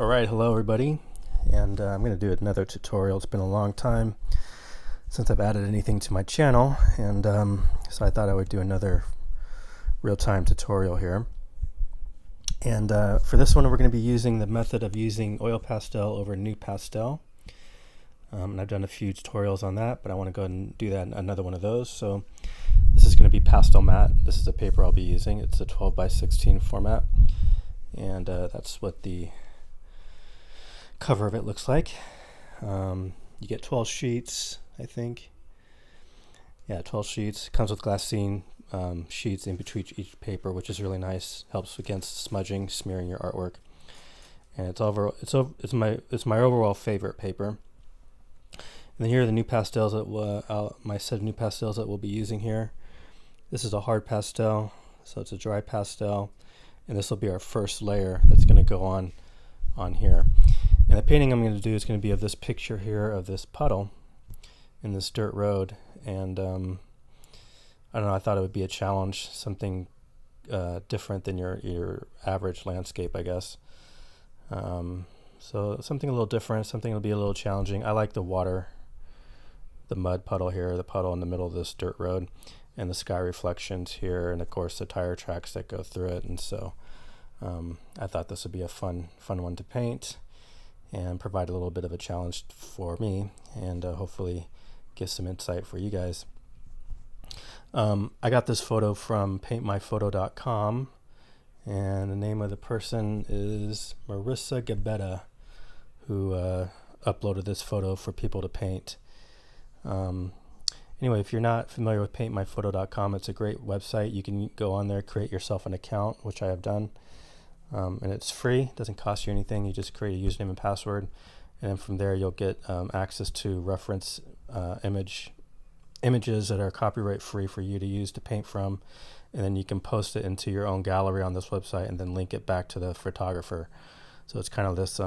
Alright, hello everybody, and I'm going to do another tutorial. It's been a long time since I've added anything to my channel, and so I thought I would do another real-time tutorial here. And for this one we're going to be using the method of using Oil Pastel over Nupastel. And I've done a few tutorials on that, but I want to go ahead and do that in another one of those. So this is going to be Pastelmat. This is the paper I'll be using. It's a 12 by 16 format, and that's what the cover of it looks like. You get 12 sheets, I think. Yeah, 12 sheets. Comes with glassine sheets in between each paper, which is really nice. Helps against smudging, smearing your artwork. And it's my overall favorite paper. And then here are the Nupastels that my set of Nupastels that we'll be using here. This is a hard pastel, so it's a dry pastel, and this will be our first layer that's going to go on here. And the painting I'm going to do is going to be of this picture here of this puddle in this dirt road. And I don't know, I thought it would be a challenge, something different than your average landscape, I guess. So something a little different, something that'll be a little challenging. I like the water, the mud puddle here, the puddle in the middle of this dirt road, and the sky reflections here, and of course the tire tracks that go through it. And so I thought this would be a fun one to paint and provide a little bit of a challenge for me, and hopefully give some insight for you guys. I got this photo from paintmyphoto.com, and the name of the person is Marissa Gabetta, who uploaded this photo for people to paint. Anyway, if you're not familiar with paintmyphoto.com, it's a great website. You can go on there, create yourself an account, which I have done. And it's free, it doesn't cost you anything. You just create a username and password, and then from there you'll get access to reference images that are copyright free for you to use to paint from, and then you can post it into your own gallery on this website and then link it back to the photographer. So it's kind of this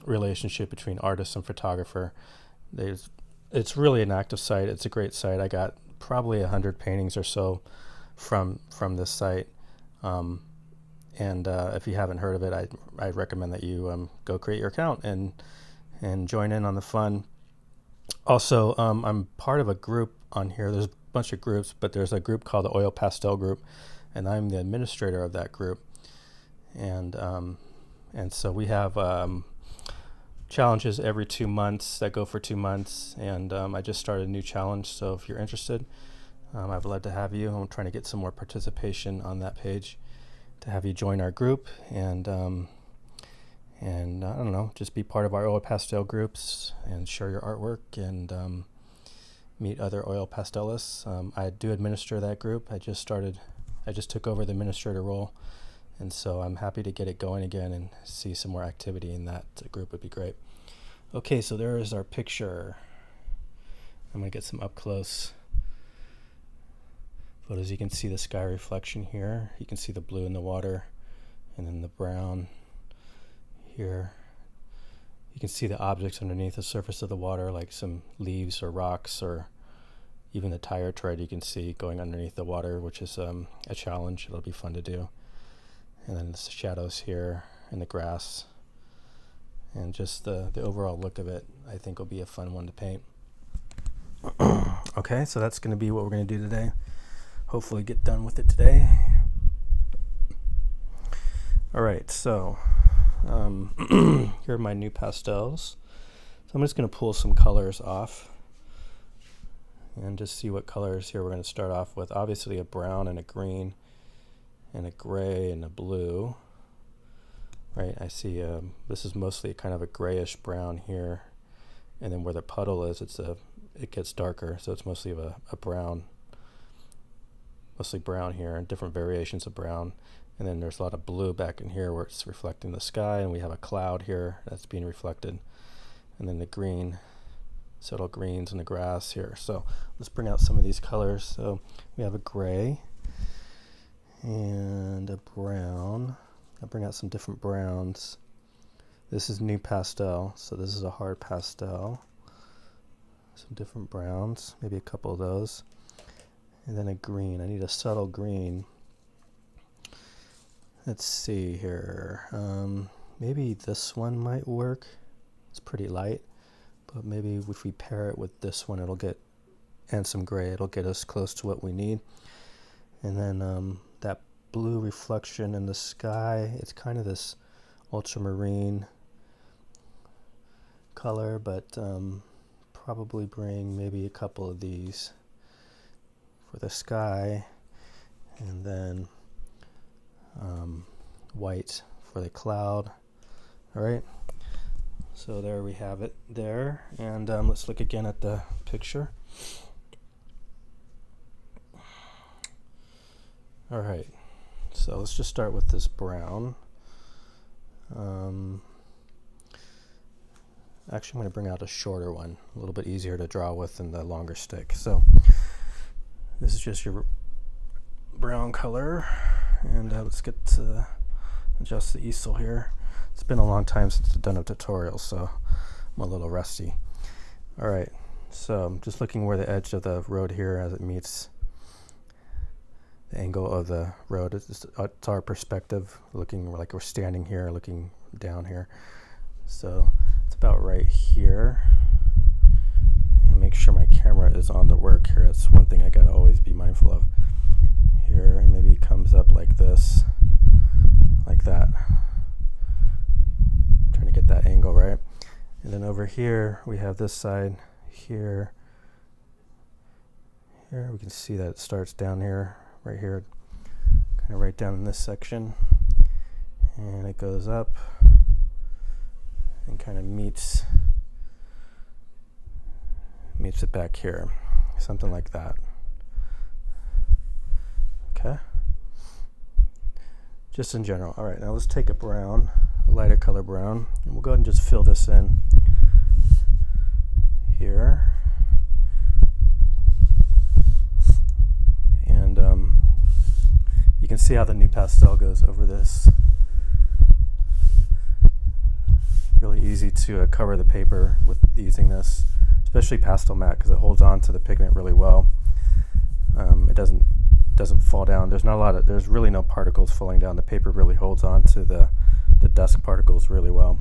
relationship between artist and photographer. It's really an active site. It's a great site. I got probably 100 paintings or so from this site. And if you haven't heard of it, I recommend that you go create your account and join in on the fun. Also, I'm part of a group on here. There's a bunch of groups, but there's a group called the Oil Pastel group, and I'm the administrator of that group. And so we have challenges every 2 months that go for 2 months, and I just started a new challenge. So if you're interested, I'd love to have you. I'm trying to get some more participation on that page, to have you join our group, and I don't know, just be part of our oil pastel groups and share your artwork and meet other oil pastelists. I do administer that group. I just took over the administrator role, and so I'm happy to get it going again and see some more activity in that group. Would be great. Okay, so there is our picture. I'm gonna get some up close photos. You can see the sky reflection here. You can see the blue in the water, and then the brown here. You can see the objects underneath the surface of the water, like some leaves or rocks, or even the tire tread you can see going underneath the water, which is a challenge. It'll be fun to do. And then the shadows here and the grass, and just the overall look of it, I think will be a fun one to paint. Okay, so that's going to be what we're going to do today. Hopefully get done with it today. All right, so here are my Nupastels. So I'm just going to pull some colors off and just see what colors here we're going to start off with. Obviously a brown and a green and a gray and a blue. Right, I see this is mostly kind of a grayish brown here, and then where the puddle is, it gets darker, so it's mostly of a brown. Mostly brown here, and different variations of brown. And then there's a lot of blue back in here where it's reflecting the sky, and we have a cloud here that's being reflected. And then the green, subtle greens in the grass here. So let's bring out some of these colors. So we have a gray and a brown. I'll bring out some different browns. This is Nupastel, so this is a hard pastel. Some different browns, maybe a couple of those. And then a green. I need a subtle green. Let's see here. maybe this one might work. It's pretty light, but maybe if we pair it with this one, and some gray, it'll get us close to what we need. And then that blue reflection in the sky, it's kind of this ultramarine color, but probably bring maybe a couple of these for the sky, and then white for the cloud. All right, so there we have it there. And let's look again at the picture. All right, so let's just start with this brown. Actually, I'm going to bring out a shorter one, a little bit easier to draw with than the longer stick. So this is just your brown color, and let's get to adjust the easel here. It's been a long time since I've done a tutorial, so I'm a little rusty. All right, so I'm just looking where the edge of the road here as it meets the angle of the road. It's our perspective, looking like we're standing here, looking down here. So it's about right here. And make sure my camera is on the work here. That's one thing I gotta always be mindful of here. And maybe it comes up like this, like that. Trying to get that angle right. And then over here we have this side here. Here we can see that it starts down here, right here, kind of right down in this section, and it goes up and kind of meets it back here, something like that. Okay, just in general. All right, now let's take a brown, a lighter color brown, and we'll go ahead and just fill this in here. And you can see how the Nupastel goes over this. Really easy to cover the paper with using this, especially Pastelmat, because it holds on to the pigment really well. It doesn't fall down. There's really no particles falling down. The paper really holds on to the dust particles really well.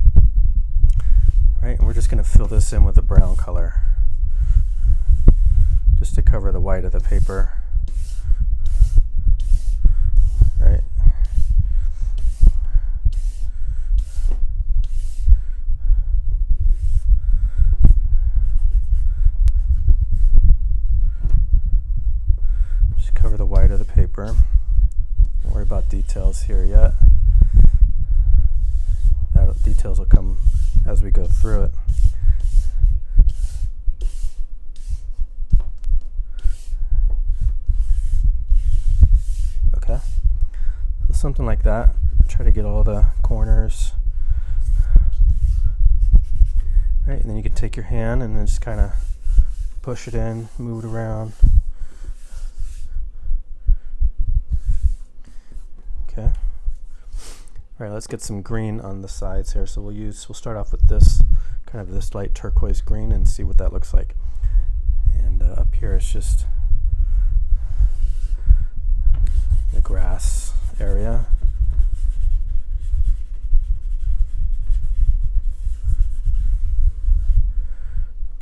All right, and we're just going to fill this in with a brown color, just to cover the white of the paper. Right. Just cover the white of the paper. Don't worry about details here yet. Details will come as we go through it. Okay, so something like that. Try to get all the corners. Right, and then you can take your hand and then just kind of push it in, move it around. Okay. All right, let's get some green on the sides here. So we'll start off with this kind of this light turquoise green and see what that looks like. And up here it's just the grass area.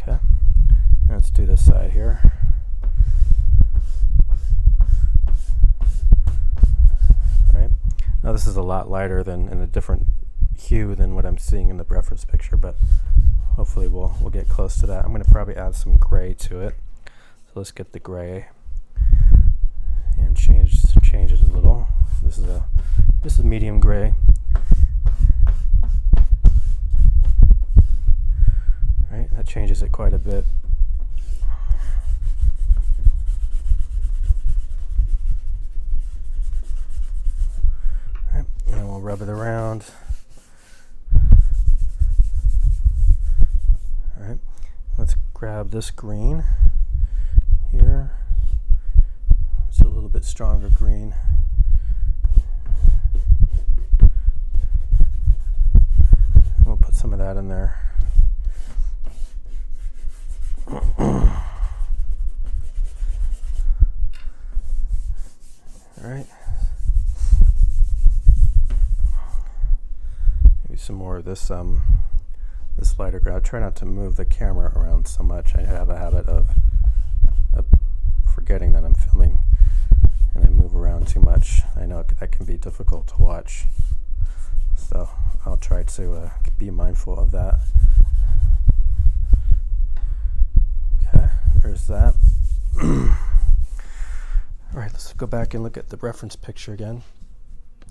Okay, let's do this side here. Now this is a lot lighter than, in a different hue than what I'm seeing in the reference picture, but hopefully we'll get close to that. I'm going to probably add some gray to it. So let's get the gray and change it a little. This is medium gray. Right, that changes it quite a bit. And we'll rub it around. All right, let's grab this green here. It's a little bit stronger green. We'll put some of that in there. All right. Some this lighter gray. I try not to move the camera around so much. I have a habit of forgetting that I'm filming, and I move around too much. I know that can be difficult to watch, so I'll try to be mindful of that. Okay, there's that. Alright, let's go back and look at the reference picture again.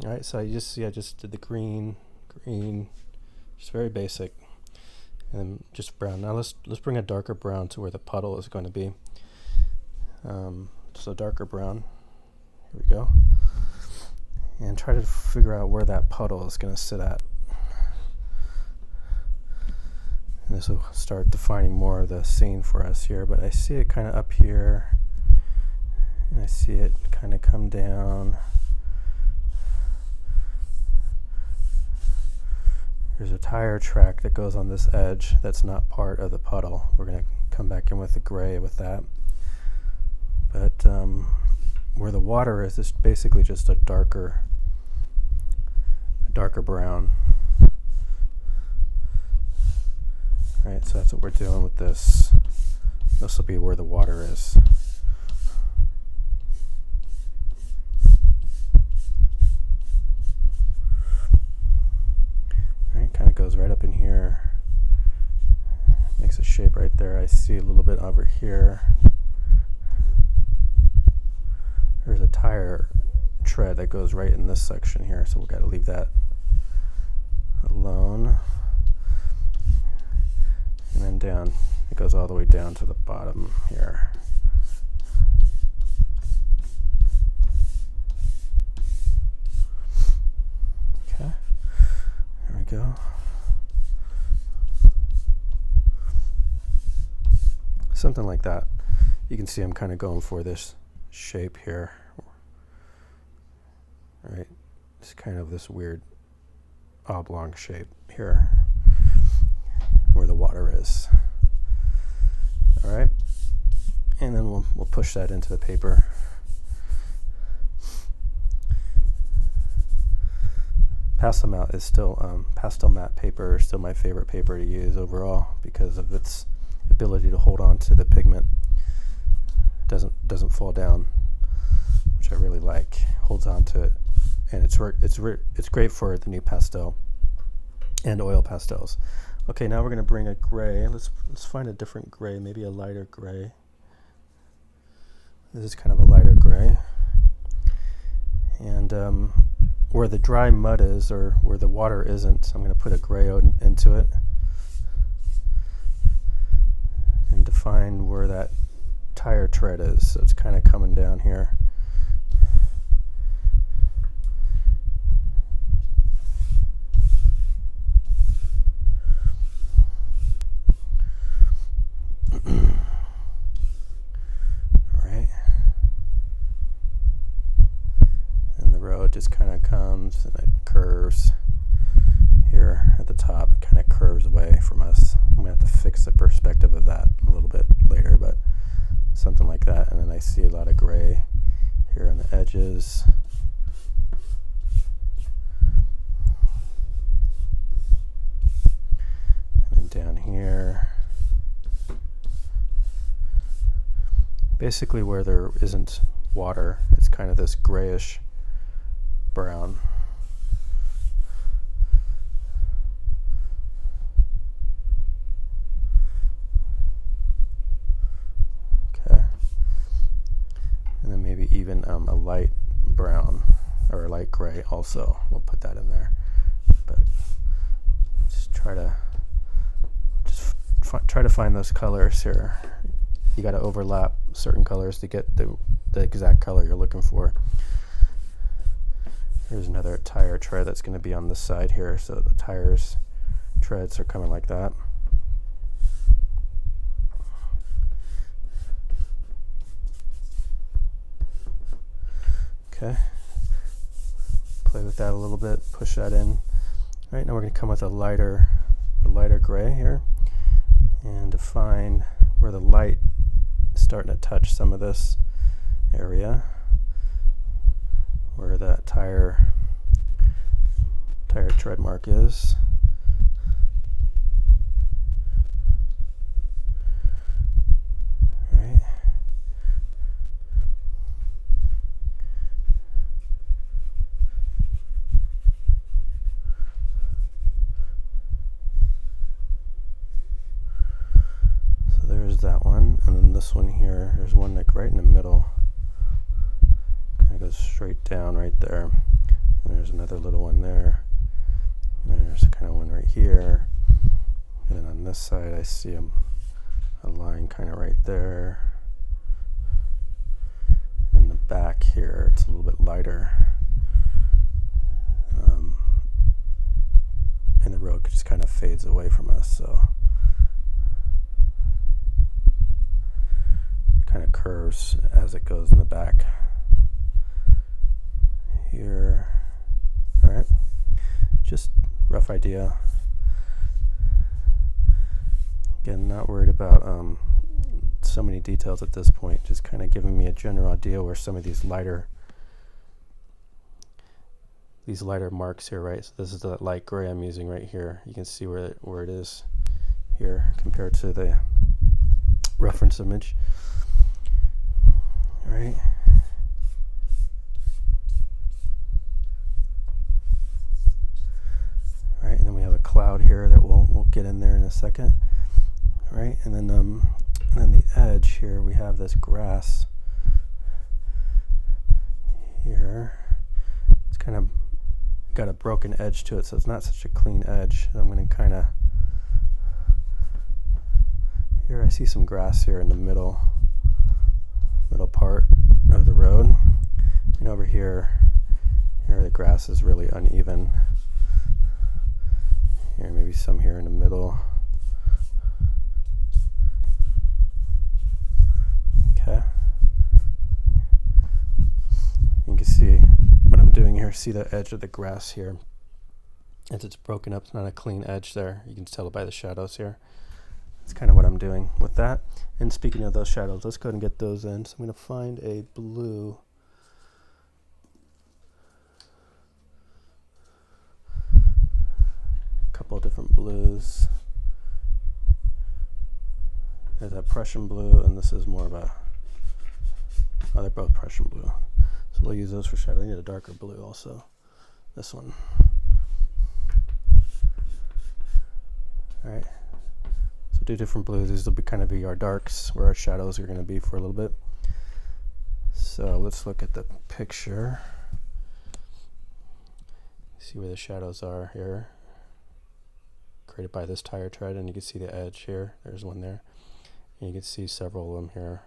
Alright, so you just see I just did the green, just very basic, and then just brown. Now let's bring a darker brown to where the puddle is going to be. So darker brown, here we go, and try to figure out where that puddle is going to sit at. And this will start defining more of the scene for us here, but I see it kind of up here, and I see it kind of come down. There's a tire track that goes on this edge that's not part of the puddle. We're going to come back in with the gray with that. But where the water is, it's basically just a darker brown. Alright, so that's what we're doing with this. This will be where the water is. Alright, kind of goes right up in here. Makes a shape right there. I see a little bit over here. There's a tire tread that goes right in this section here, so we've got to leave that alone. And then down, it goes all the way down to the bottom here. Okay, there we go. Something like that. You can see I'm kind of going for this shape here. All right, it's kind of this weird oblong shape here where the water is. All right, and then we'll push that into the paper. Pastelmat is still Pastelmat paper is still my favorite paper to use overall because of its ability to hold on to the pigment. Doesn't fall down, which I really like. Holds on to it, and it's great for the Nupastel and oil pastels. Okay, now we're going to bring a gray. Let's find a different gray, maybe a lighter gray. This is kind of a lighter gray, and where the dry mud is, or where the water isn't, I'm going to put a gray into it and define where that tire tread is. So it's kind of coming down here. Alright. And the road just kind of comes and it curves here at the top. It kind of curves away from us. I'm going to have to fix the perspective of that a little bit later, but something like that. And then I see a lot of gray here on the edges. And then down here. Basically where there isn't water, it's kind of this grayish brown. And then maybe even a light brown or a light gray also. We'll put that in there. But just try to find those colors here. You got to overlap certain colors to get the exact color you're looking for. Here's another tire tread that's going to be on this side here. So the tires treads are coming like that. Okay, play with that a little bit, push that in. All right, now we're going to come with a lighter gray here and define where the light is starting to touch some of this area, where that tire tread mark is. there's that one, and then this one here, there's one like right in the middle, kind of goes straight down right there, and there's another little one there, and there's kind of one right here, and then on this side I see a line kind of right there. In the back here it's a little bit lighter, and the road just kind of fades away from us, so kind of curves as it goes in the back here. All right, just rough idea. Again, not worried about so many details at this point, just kind of giving me a general idea where some of these lighter marks here, right? So this is the light gray I'm using right here. You can see where it is here compared to the reference image. All right. All right, and then we have a cloud here that we'll get in there in a second. All right, and then the edge here, we have this grass here. It's kind of got a broken edge to it, so it's not such a clean edge. I'm going to kind of, here I see some grass here in the middle part of the road, and over here the grass is really uneven. Here, maybe some here in the middle. Okay. You can see what I'm doing here. See the edge of the grass here. As it's broken up, it's not a clean edge there. You can tell it by the shadows here. That's kind of what I'm doing with that. And speaking of those shadows, let's go ahead and get those in. So I'm going to find a blue. Couple of different blues. There's that Prussian blue, and this is more of a, oh, they're both Prussian blue. So we'll use those for shadow. I need a darker blue also. This one. All right. So 2 different blues. These will be kind of our darks, where our shadows are going to be for a little bit. So let's look at the picture. See where the shadows are here. Created by this tire tread, and you can see the edge here. There's one there. And you can see several of them here.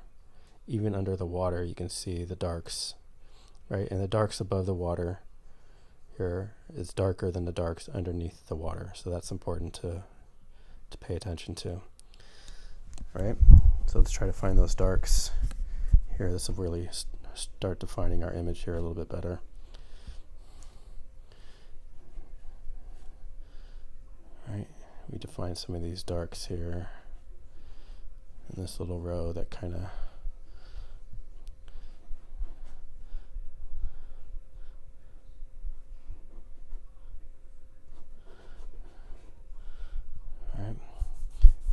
Even under the water, you can see the darks, right? And the darks above the water here is darker than the darks underneath the water. So that's important to pay attention to, right? So let's try to find those darks here. This will really start defining our image here a little bit better. All right, we define some of these darks here in this little row that kind of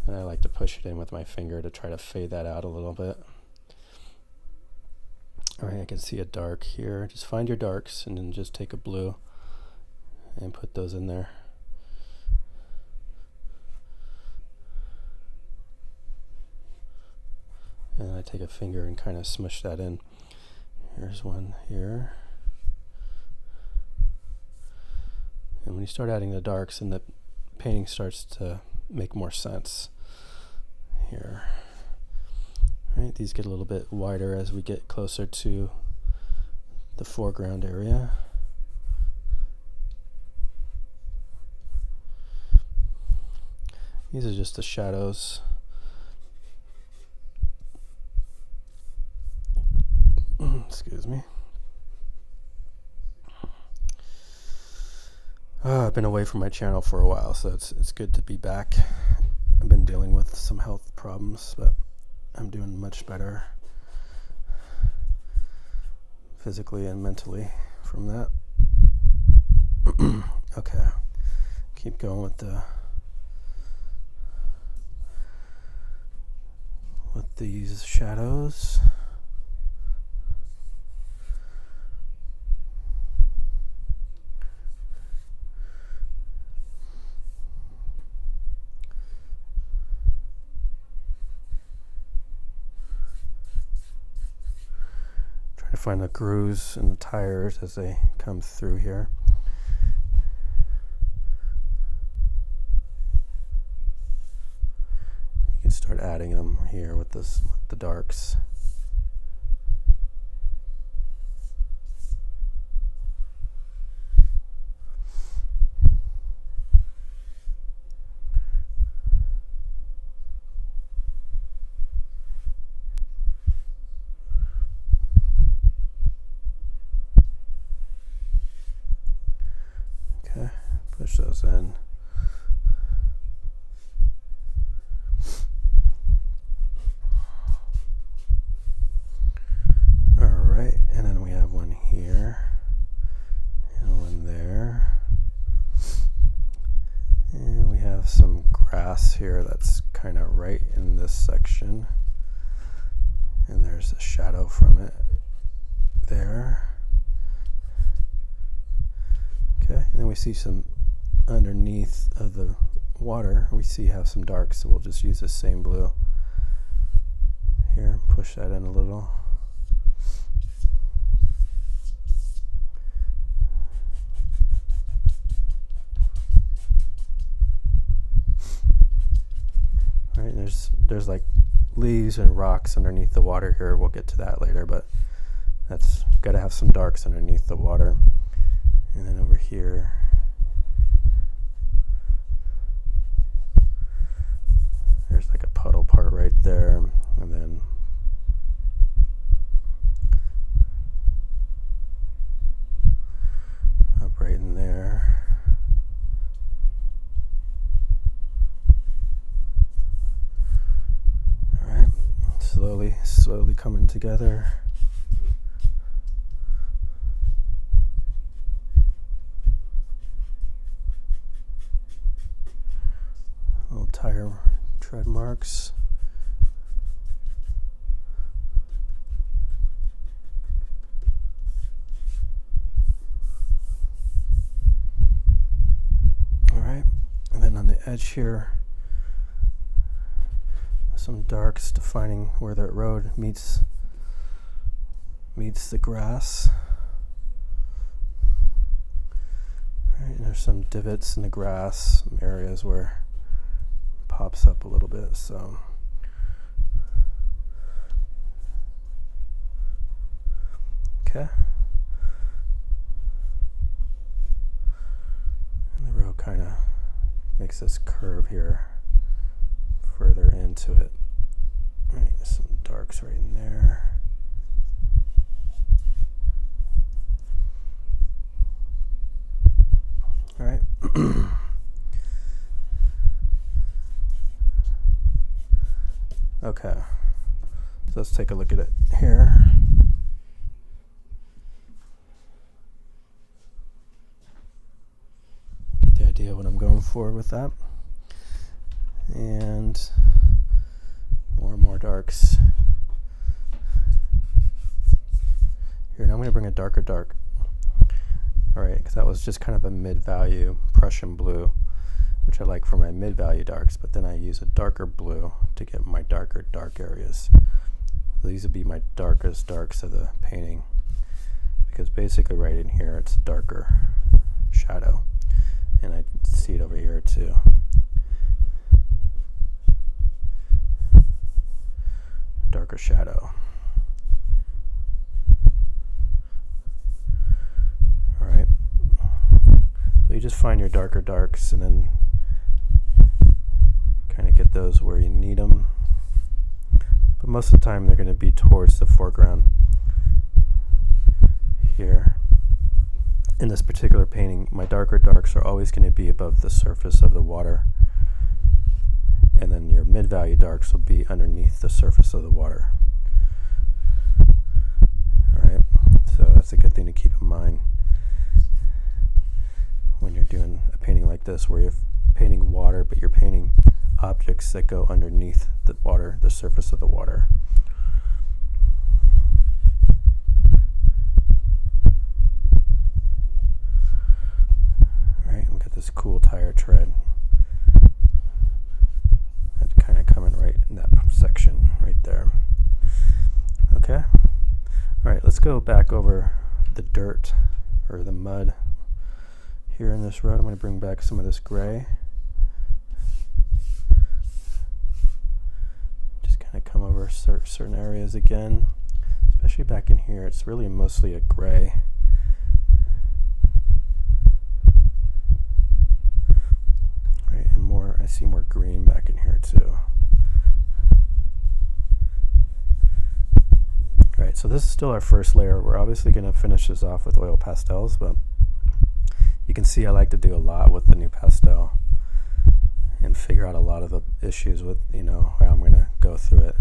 and I like to push it in with my finger to try to fade that out a little bit. All right, I can see a dark here. Just find your darks and then just take a blue and put those in there. And I take a finger and kind of smush that in. Here's one here. And when you start adding the darks, and the painting starts to make more sense here. All right, these get a little bit wider as we get closer to the foreground area. These are just the shadows. Excuse me. I've been away from my channel for a while, so it's good to be back. I've been dealing with some health problems, but I'm doing much better physically and mentally from that. Okay, keep going with these shadows. find the grooves in the tires as they come through here. You can start adding them here with the darks. Okay, push those in. Alright, and then we have one here, and one there. And we have some grass here that's kind of right in this section. And there's a shadow from it there. Okay, and then we see some underneath of the water. We see have some darks, so we'll just use the same blue here and push that in a little. All right, there's like leaves and rocks underneath the water here. We'll get to that later, but that's got to have some darks underneath the water. And then over here, there's like a puddle part right there, and then up right in there. All right, slowly coming together. Little tire tread marks. All right, and then on the edge here, some darks defining where that road meets the grass. All right, and there's some divots in the grass, some areas where it pops up a little bit. So okay, and the road kind of makes this curve here further into it. All right, some darks right in there. All right. Okay, so let's take a look at it here. Get the idea of what I'm going for with that. And more darks. Here, now I'm going to bring a darker dark. Alright, because that was just kind of a mid-value Prussian blue, which I like for my mid-value darks, but then I use a darker blue to get my darker dark areas. So these would be my darkest darks of the painting, because basically right in here it's darker shadow, and I see it over here too. Darker shadow. Alright, so you just find your darker darks and then kind of get those where you need them, but most of the time they're going to be towards the foreground. Here in this particular painting, my darker darks are always going to be above the surface of the water, and then your mid-value darks will be underneath the surface of the water. Alright, so that's a good thing to keep in mind when you're doing a painting like this, where you're painting water, but you're painting objects that go underneath the water, the surface of the water. Alright, we got this cool tire tread. That's kind of coming right in that section right there. Okay. Alright, let's go go back over the dirt or the mud here in this road. I'm going to bring back some of this gray. Just kind of come over certain areas again, especially back in here. It's really mostly a gray. Right, and I see more green back in here too. Right, so this is still our first layer. We're obviously going to finish this off with oil pastels, but you can see I like to do a lot with the Nupastel and figure out a lot of the issues with, how I'm going to go through it.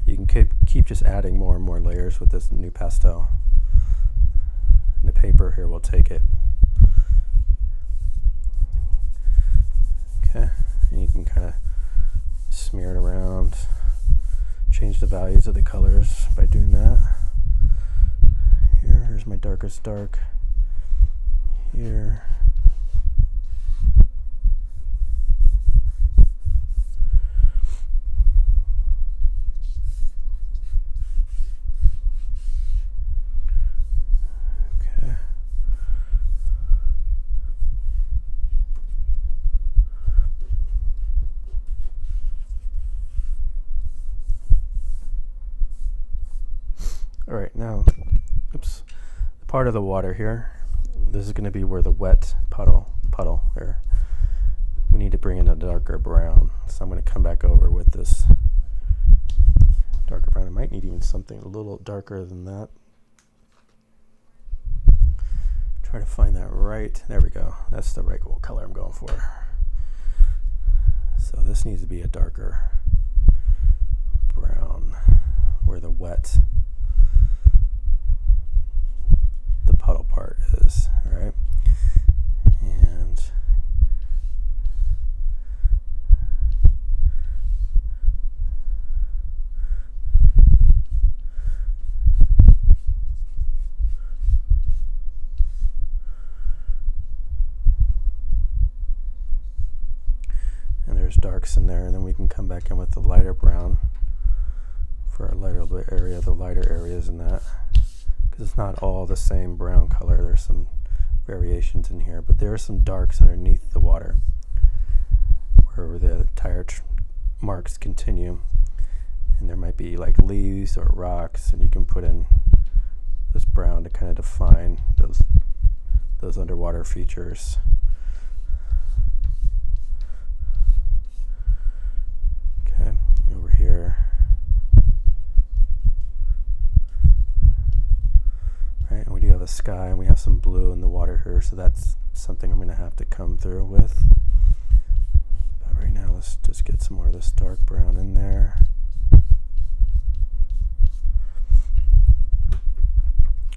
You can keep just adding more and more layers with this Nupastel. And the paper here will take it. Okay, and you can kind of smear it around. Change the values of the colors by doing that. Here's my darkest dark. Here. Okay. All right, now, oops, the part of the water here, this is going to be where the wet puddle here. We need to bring in a darker brown. So I'm going to come back over with this darker brown. I might need even something a little darker than that. Try to find that right. There we go. That's the right color I'm going for. So this needs to be a darker brown where the puddle part is, all right? And there's darks in there, and then we can come back in with the lighter brown for our lighter area, the lighter areas in that. It's not all the same brown color. There's some variations in here, but there are some darks underneath the water where the tire marks continue, and there might be like leaves or rocks, and you can put in this brown to kind of define those underwater features. Okay, over here. Right, and we do have a sky, and we have some blue in the water here, so that's something I'm going to have to come through with. But right now, let's just get some more of this dark brown in there.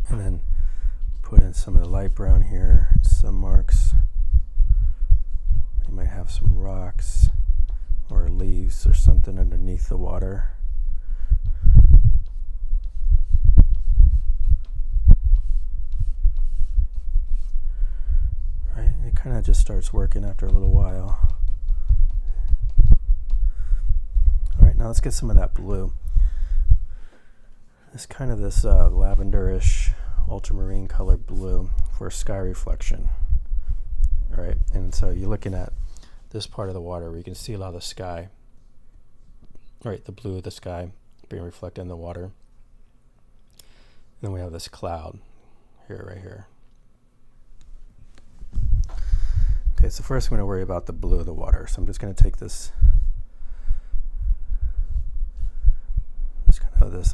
And then put in some of the light brown here, and some marks. You might have some rocks or leaves or something underneath the water. It kind of just starts working after a little while. All right, now let's get some of that blue. This kind of this lavenderish ultramarine color blue for sky reflection. All right, and so you're looking at this part of the water where you can see a lot of the sky. All right, the blue of the sky being reflected in the water. And then we have this cloud here, right here. Okay, so first I'm going to worry about the blue of the water. So I'm just going to take this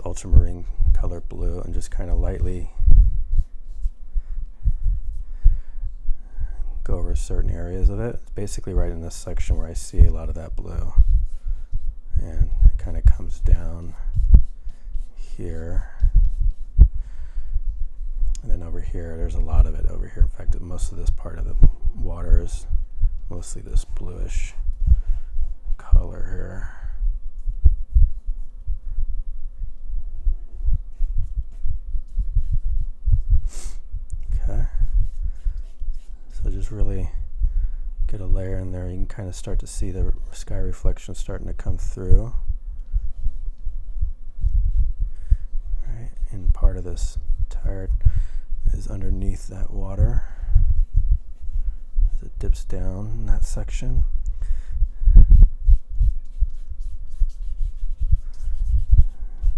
ultramarine color blue and just kind of lightly go over certain areas of it. It's basically right in this section where I see a lot of that blue. And it kind of comes down here. And then over here, there's a lot of it over here. In fact, most of this part of the water is mostly this bluish color here. Okay. So just really get a layer in there. You can kind of start to see the sky reflection starting to come through. Right. And part of this tire is underneath that water as it dips down in that section.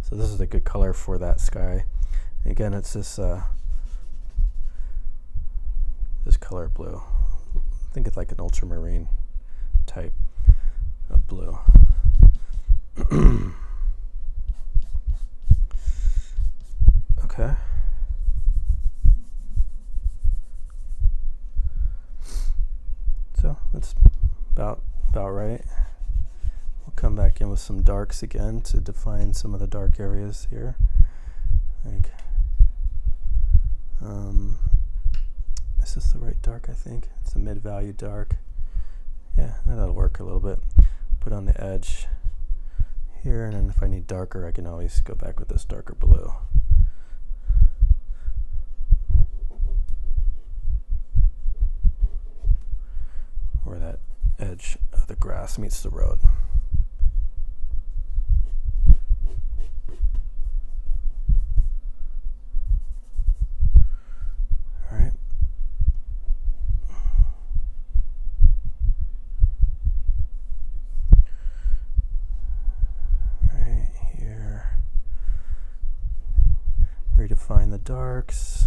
So this is a good color for that sky. Again, it's this color blue. I think it's like an ultramarine type of blue. Okay. So that's about right. We'll come back in with some darks again to define some of the dark areas here. Like, is this the right dark? I think it's a mid-value dark. Yeah, that'll work a little bit. Put on the edge here, and then if I need darker, I can always go back with this darker blue. Where that edge of the grass meets the road. All right. Right here. Redefine the darks.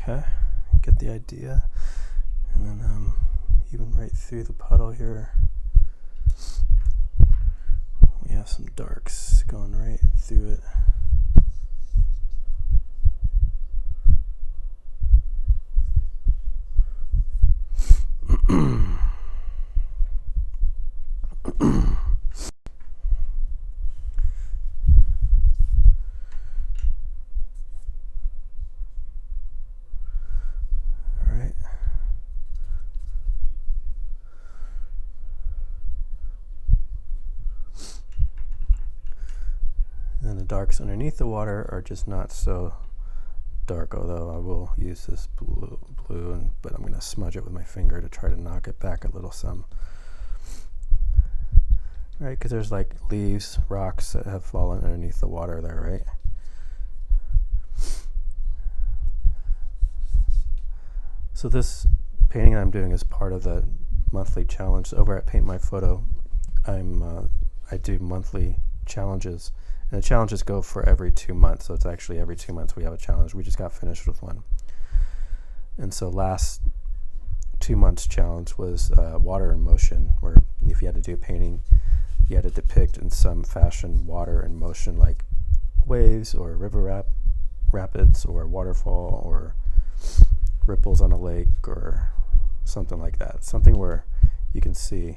Okay, get the idea. And then even right through the puddle here, we have some darks going right through it. And the darks underneath the water are just not so dark, although I will use this blue, but I'm going to smudge it with my finger to try to knock it back a little some. Right, because there's like leaves, rocks that have fallen underneath the water there, right? So this painting I'm doing is part of the monthly challenge. Over at Paint My Photo, I do monthly challenges. And the challenges go for every 2 months, so it's actually every 2 months we have a challenge. We just got finished with one. And so last 2 months challenge was water in motion, where if you had to do a painting, you had to depict in some fashion water in motion, like waves or river rapids or waterfall or ripples on a lake or something like that. Something where you can see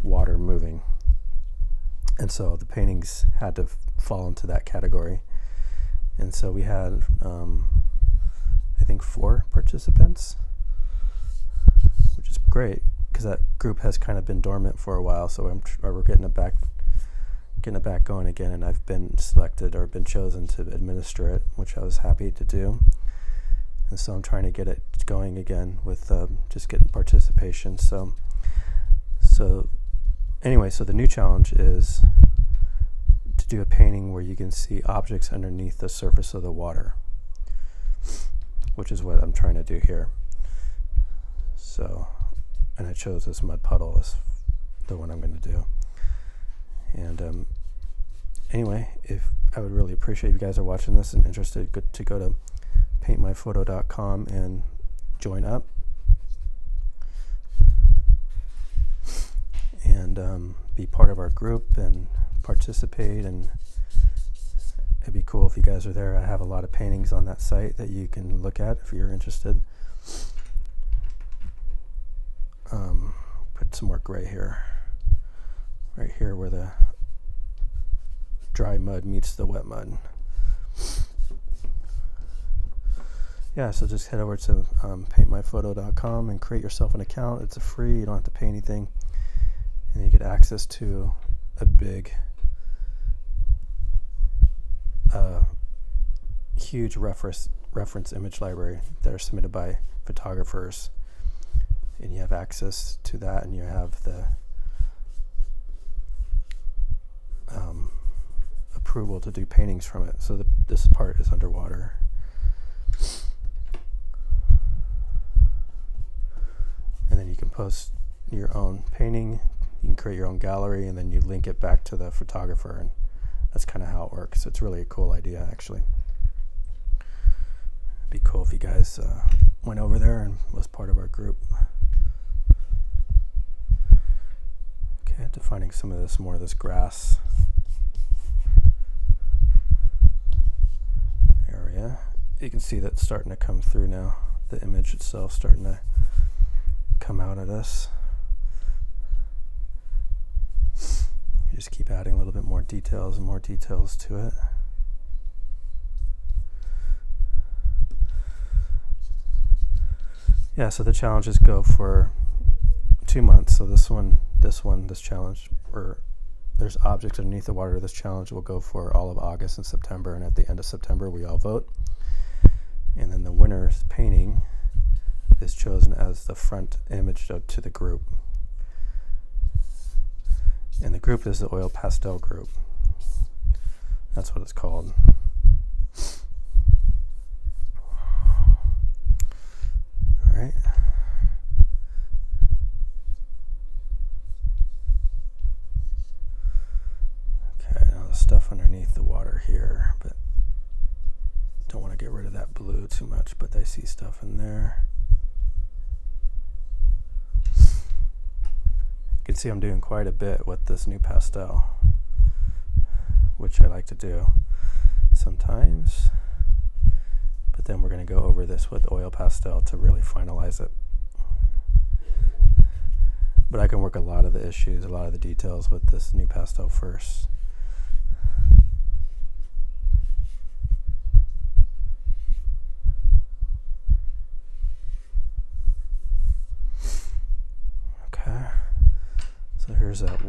water moving. And so the paintings had to fall into that category. And so we had, I think, 4 participants, which is great because that group has kind of been dormant for a while. So we're getting it back going again. And I've been selected or been chosen to administer it, which I was happy to do. And so I'm trying to get it going again with just getting participation. So anyway, so the new challenge is to do a painting where you can see objects underneath the surface of the water, which is what I'm trying to do here. So, and I chose this mud puddle as the one I'm going to do. And anyway, I would really appreciate if you guys are watching this and interested to go to paintmyphoto.com and join up. And be part of our group and participate, and it'd be cool if you guys are there. I have a lot of paintings on that site that you can look at if you're interested. Put some more gray here, right here where the dry mud meets the wet mud. yeah, so just head over to paintmyphoto.com and create yourself an account. It's free, you don't have to pay anything, and you get access to a big huge reference image library that are submitted by photographers, and you have access to that, and you have the approval to do paintings from it. So this part is underwater. And then you can post your own painting, you can create your own gallery, and then you link it back to the photographer, and that's kind of how it works. It's really a cool idea, actually. It'd be cool if you guys went over there and was part of our group. Okay, defining some of this, more of this grass area. You can see that's starting to come through now. The image itself starting to come out at us. You just keep adding a little bit more details and more details to it. Yeah, so the challenges go for 2 months. So this challenge, or there's objects underneath the water. This challenge will go for all of August and September, and at the end of September we all vote. And then the winner's painting is chosen as the front image to the group. And the group is the Oil Pastel group. That's what it's called. All right. Okay, now the stuff underneath the water here, but don't want to get rid of that blue too much, but I see stuff in there. You can see I'm doing quite a bit with this Nupastel, which I like to do sometimes, but then we're going to go over this with Oil Pastel to really finalize it. But I can work a lot of the issues, a lot of the details with this Nupastel first. Okay. So here's that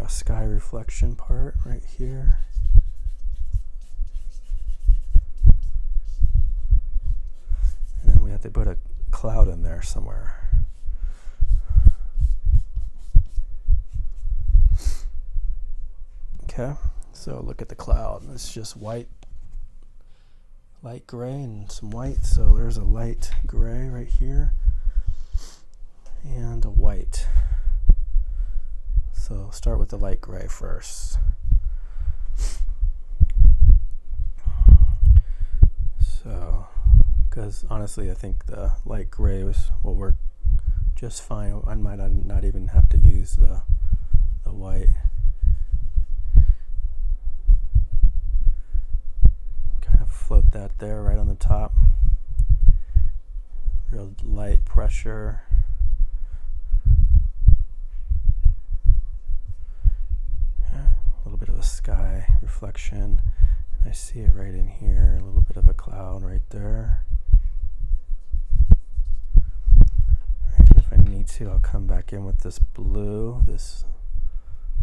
sky reflection part right here. And then we have to put a cloud in there somewhere. Okay, so look at the cloud. It's just white, light gray, and some white. So there's a light gray right here and a white. So start with the light gray first. So, because honestly I think the light gray will work just fine. I might not even have to use the white. Kind of float that there right on the top. Real light pressure. A little bit of a sky reflection, and I see it right in here, a little bit of a cloud right there. Right, if I need to, I'll come back in with this blue, this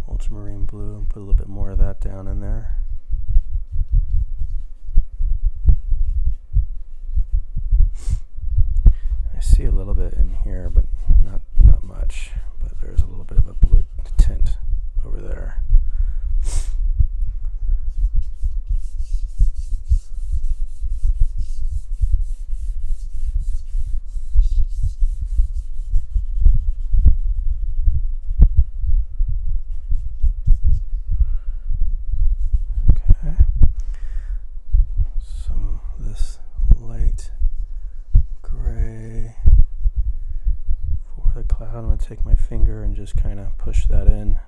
ultramarine blue, and put a little bit more of that down in there. I see a little bit in here, but not much, but there's a little bit of a blue tint over there. I'm going to take my finger and just kind of push that in.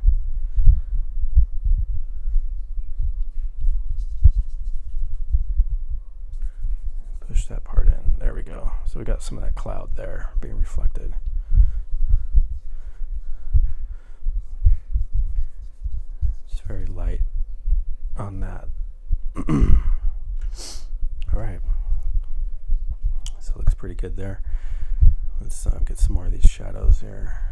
Push that part in. There we go. So we got some of that cloud there being reflected. It's very light on that. All right. So good there. Let's get some more of these shadows here.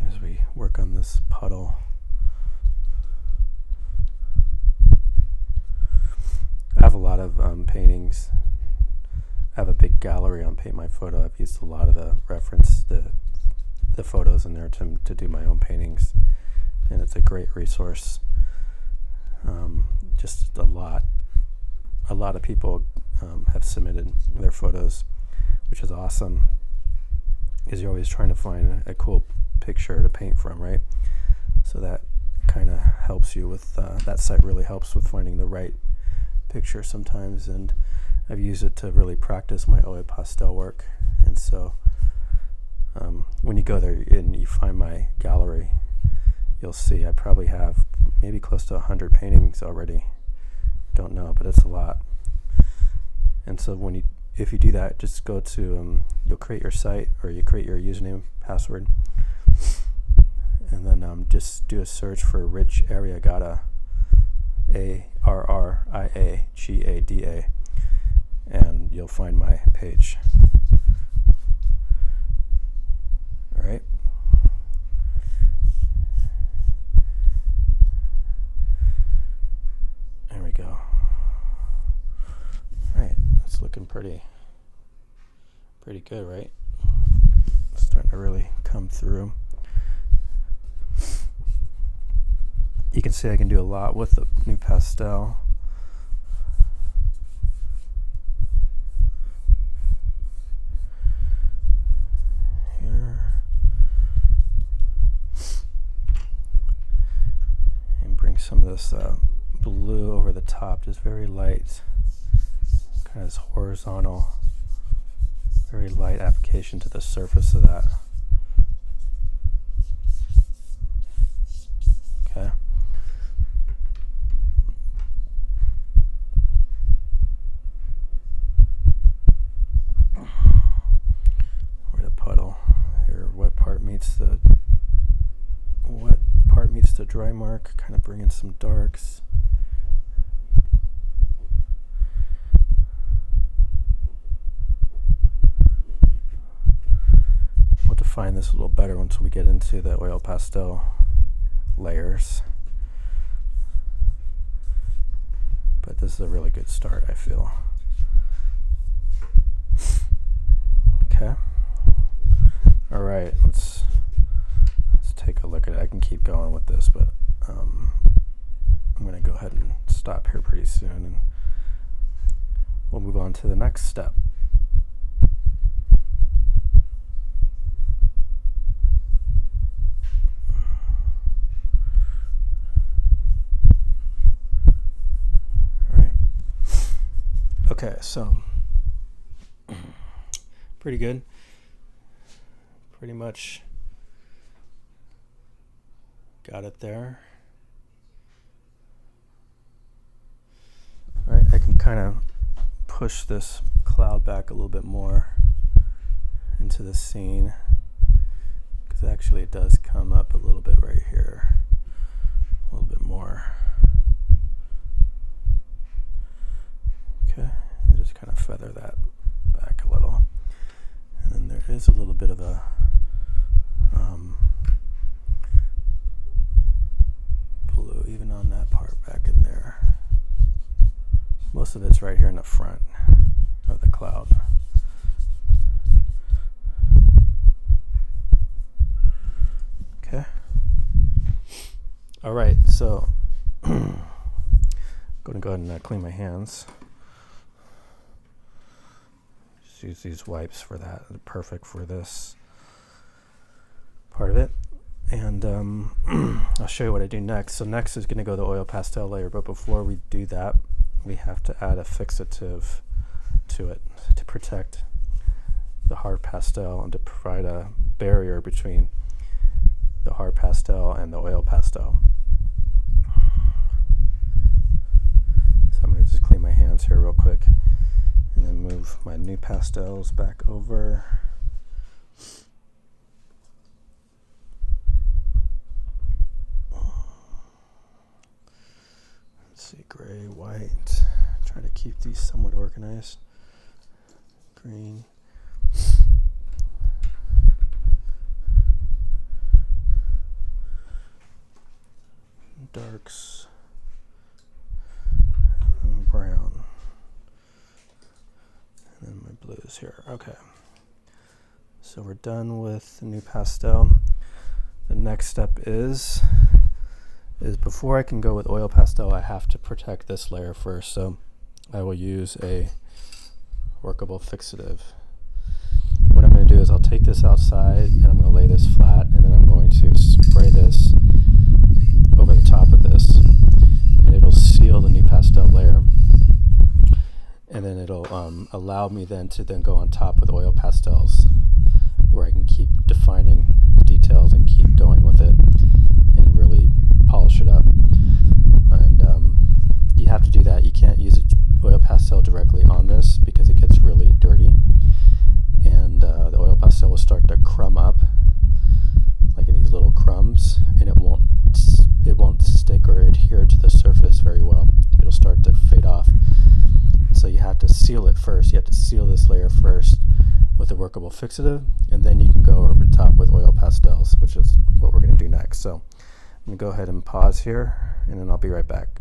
As we work on this puddle, I have a lot of paintings. I have a big gallery on Paint My Photo. I've used a lot of the photos in there to do my own paintings, and it's a great resource. Just a lot of people have submitted their photos, which is awesome, because you're always trying to find a cool picture to paint from, right? So that kind of helps you with that site really helps with finding the right picture sometimes, and I've used it to really practice my Oil Pastel work. And so when you go there and you find my gallery, you'll see I probably have maybe close to 100 paintings already. Don't know, but it's a lot. And so if you do that, just go to you'll create your site, or you create your username, password, and then just do a search for Rich Arriagada, Arriagada, and you'll find my page. All right. There we go. All right, it's looking pretty good, right? It's starting to really come through. You can see I can do a lot with the Nupastel. Here. And bring some of this blue over the top, just very light, kind of this horizontal, very light application to the surface of that. Okay. Where the puddle here, wet part meets the dry mark, kind of bring in some darks. We'll define this a little better once we get into the Oil Pastel layers. But this is a really good start, I feel. Okay. All right, let's take a look at it. I can keep going with this, but I'm going to go ahead and stop here pretty soon, and we'll move on to the next step. All right. Okay, so pretty good. Pretty much got it there. All right, I can kind of push this cloud back a little bit more into the scene, because actually it does come up a little bit right here, a little bit more. Okay, and just kind of feather that back a little. And then there is a little bit of a blue even on that part back in there. Most of it's right here in the front of the cloud. Okay. All right, so I'm going to go ahead and clean my hands. Just use these wipes for that. They're perfect for this part of it. And I'll show you what I do next. So next is going to go the Oil Pastel layer, but before we do that, we have to add a fixative to it to protect the hard pastel and to provide a barrier between the hard pastel and the oil pastel. Sorry, just clean my hands here real quick. And then move my Nupastels back over. Let's see, gray, white. Try to keep these somewhat organized. Green. Darks. And brown. And then my blues here. Okay. So we're done with the Nupastel. The next step is before I can go with Oil Pastel, I have to protect this layer first. So I will use a workable fixative. What I'm going to do is I'll take this outside and I'm going to lay this flat, and then I'm going to spray this over the top of this, and it'll seal the Nupastel layer. And then it'll allow me then to go on top with Oil Pastels, where I can keep defining details and keep going with it and really polish it up. And you have to do that. You can't use an Oil Pastel directly on this because it gets really dirty, and the Oil Pastel will start to crumb up like in these little crumbs, and it won't stick or adhere to the surface very well. It'll start to fade off. So you have to seal it first. You have to seal this layer first with a workable fixative, and then you can go over the top with Oil Pastels, which is what we're going to do next. So I'm going to go ahead and pause here, and then I'll be right back.